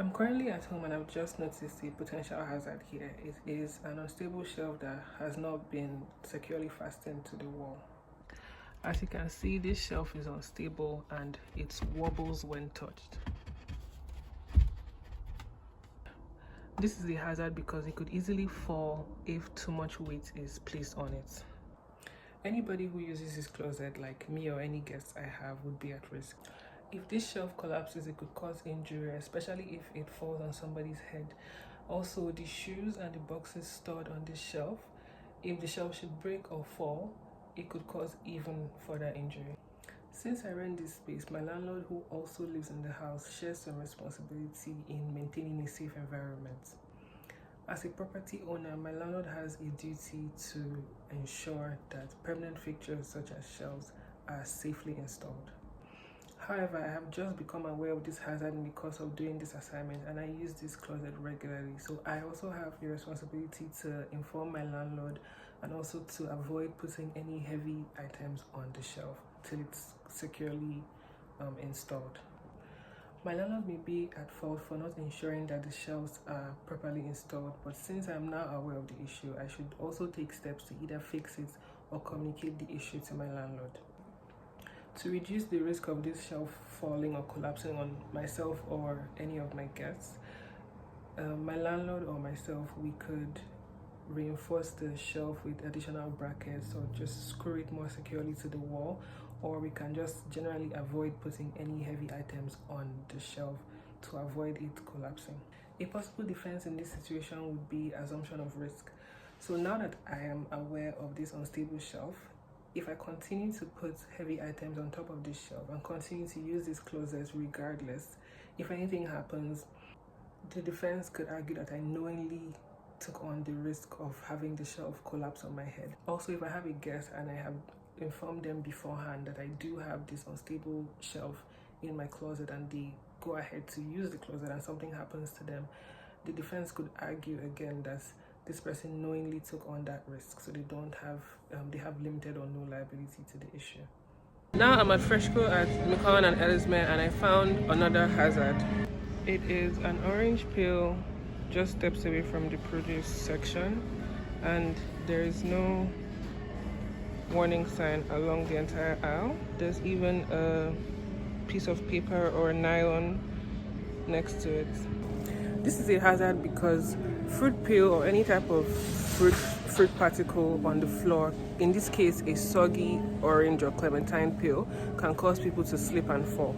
I'm currently at home and I've just noticed a potential hazard here. It is an unstable shelf that has not been securely fastened to the wall. As you can see, this shelf is unstable and it wobbles when touched. This is a hazard because it could easily fall if too much weight is placed on it. Anybody who uses this closet, like me or any guests I have, would be at risk. If this shelf collapses, it could cause injury, especially if it falls on somebody's head. Also, the shoes and the boxes stored on this shelf, if the shelf should break or fall, it could cause even further injury. Since I rent this space, my landlord, who also lives in the house, shares some responsibility in maintaining a safe environment. As a property owner, my landlord has a duty to ensure that permanent fixtures such as shelves are safely installed. However, I have just become aware of this hazard in the course of doing this assignment, and I use this closet regularly. So I also have a responsibility to inform my landlord and also to avoid putting any heavy items on the shelf till it's securely installed. My landlord may be at fault for not ensuring that the shelves are properly installed, but since I'm now aware of the issue, I should also take steps to either fix it or communicate the issue to my landlord. To reduce the risk of this shelf falling or collapsing on myself or any of my guests, my landlord or myself, we could reinforce the shelf with additional brackets or just screw it more securely to the wall, or we can just generally avoid putting any heavy items on the shelf to avoid it collapsing. A possible defense in this situation would be assumption of risk. So now that I am aware of this unstable shelf, if I continue to put heavy items on top of this shelf and continue to use these closets regardless, if anything happens, the defense could argue that I knowingly took on the risk of having the shelf collapse on my head. Also, if I have a guest and I have informed them beforehand that I do have this unstable shelf in my closet and they go ahead to use the closet and something happens to them, the defense could argue again that this person knowingly took on that risk, so they have limited or no liability to the issue. Now I'm at Freshco at McCowan and Ellesmere, and I found another hazard. It is an orange peel just steps away from the produce section, and there is no warning sign along the entire aisle. There's even a piece of paper or nylon next to it. This is a hazard because fruit peel or any type of fruit particle on the floor, in this case a soggy orange or clementine peel, can cause people to slip and fall.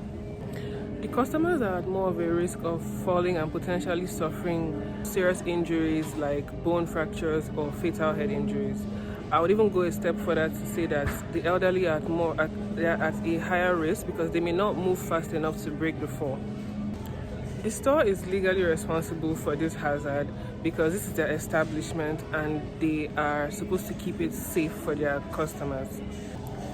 The customers are at more of a risk of falling and potentially suffering serious injuries like bone fractures or fatal head injuries. I would even go a step further to say that the elderly are at a higher risk because they may not move fast enough to break the fall. The store is legally responsible for this hazard because this is their establishment and they are supposed to keep it safe for their customers.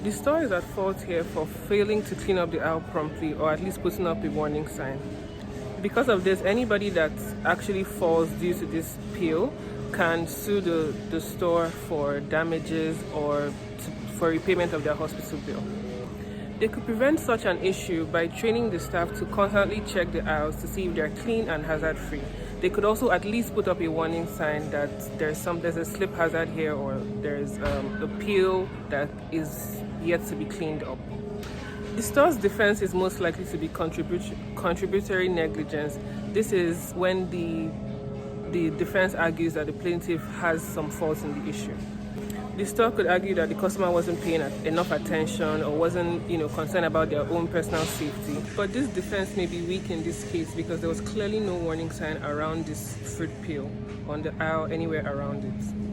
The store is at fault here for failing to clean up the aisle promptly or at least putting up a warning sign. Because of this, anybody that actually falls due to this peel can sue the store for damages or for repayment of their hospital bill. They could prevent such an issue by training the staff to constantly check the aisles to see if they're clean and hazard-free. They could also at least put up a warning sign that there's a slip hazard here, or there's a peel that is yet to be cleaned up. The store's defense is most likely to be contributory negligence. This is when the defense argues that the plaintiff has some fault in the issue. The store could argue that the customer wasn't paying enough attention or wasn't, concerned about their own personal safety. But this defense may be weak in this case because there was clearly no warning sign around this fruit peel on the aisle anywhere around it.